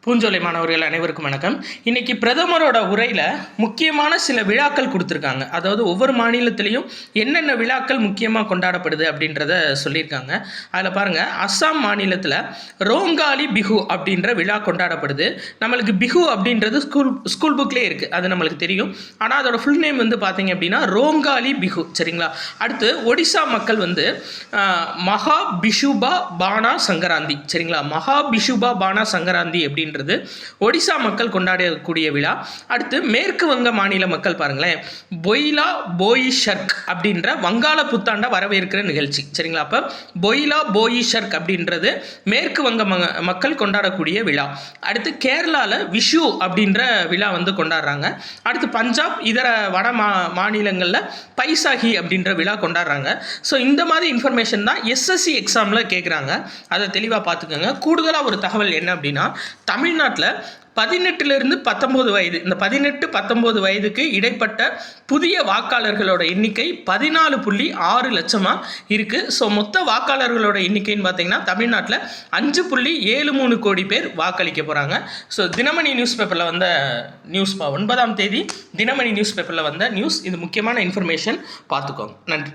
பூஞ்சோலை மாணவர்கள் அனைவருக்கும் வணக்கம். இன்னைக்கு பிரதமரோட உரையில் முக்கியமான சில விழாக்கள் கொடுத்துருக்காங்க. அதாவது ஒவ்வொரு மாநிலத்திலையும் என்னென்ன விழாக்கள் முக்கியமாக கொண்டாடப்படுது அப்படின்றத சொல்லியிருக்காங்க. அதில் பாருங்கள், அஸ்ஸாம் மாநிலத்தில் ரோங்காலி பிஹு அப்படின்ற விழா கொண்டாடப்படுது. நம்மளுக்கு பிஹு அப்படின்றது ஸ்கூல் புக்லேயே இருக்குது, அது நம்மளுக்கு தெரியும். ஆனால் அதோட ஃபுல் நேம் வந்து பார்த்தீங்க அப்படின்னா ரோங்காலி பிஹு. சரிங்களா? அடுத்து ஒடிசா மக்கள் வந்து மகா பிஷுபா பானா சங்கராந்தி. சரிங்களா? மகா பிஷுபா பானா சங்கராந்தி அப்படின்ற ஒடிசா மக்கள் கொண்டாடக்கூடிய விழா. அடுத்து மேற்கு வங்க மாநில மக்கள் பாருங்களேன், பொய்லா போயிஷர்க் அப்படின்ற வங்காள புத்தாண்டை வரவேற்கிற நிகழ்ச்சி. சரிங்களா? அப்போ பொய்லா போயிஷர்க் அப்படின்றது மேற்கு வங்க மக்கள் கொண்டாடக்கூடிய விழா. அடுத்து கேரளாவில் விஷு அப்படின்ற விழா வந்து கொண்டாடுறாங்க. அடுத்து பஞ்சாப் இதர வட மாநிலங்களில் பைசாகி அப்படின்ற விழா கொண்டாடுறாங்க. ஸோ இந்த மாதிரி இன்ஃபர்மேஷன் தான் எஸ்எஸ்சி எக்ஸாமில் கேட்குறாங்க. அதை தெளிவாக பார்த்துக்கோங்க. கூடுதலாக ஒரு தகவல் என்ன அப்படின்னா, தமிழ்நாட்டில் 18லிருந்து 19 வயது, இந்த 18-19 வயதுக்கு இடைப்பட்ட புதிய வாக்காளர்களோட எண்ணிக்கை 14.6 லட்சமாக இருக்குது. ஸோ மொத்த வாக்காளர்களோட எண்ணிக்கைன்னு பார்த்தீங்கன்னா தமிழ்நாட்டில் 5.73 கோடி பேர் வாக்களிக்க போகிறாங்க. ஸோ தினமணி நியூஸ் பேப்பரில் வந்த நியூஸ் 9ஆம் தேதி தினமணி நியூஸ் பேப்பரில் வந்த நியூஸ். இது முக்கியமான இன்ஃபர்மேஷன், பார்த்துக்கோங்க. நன்றி.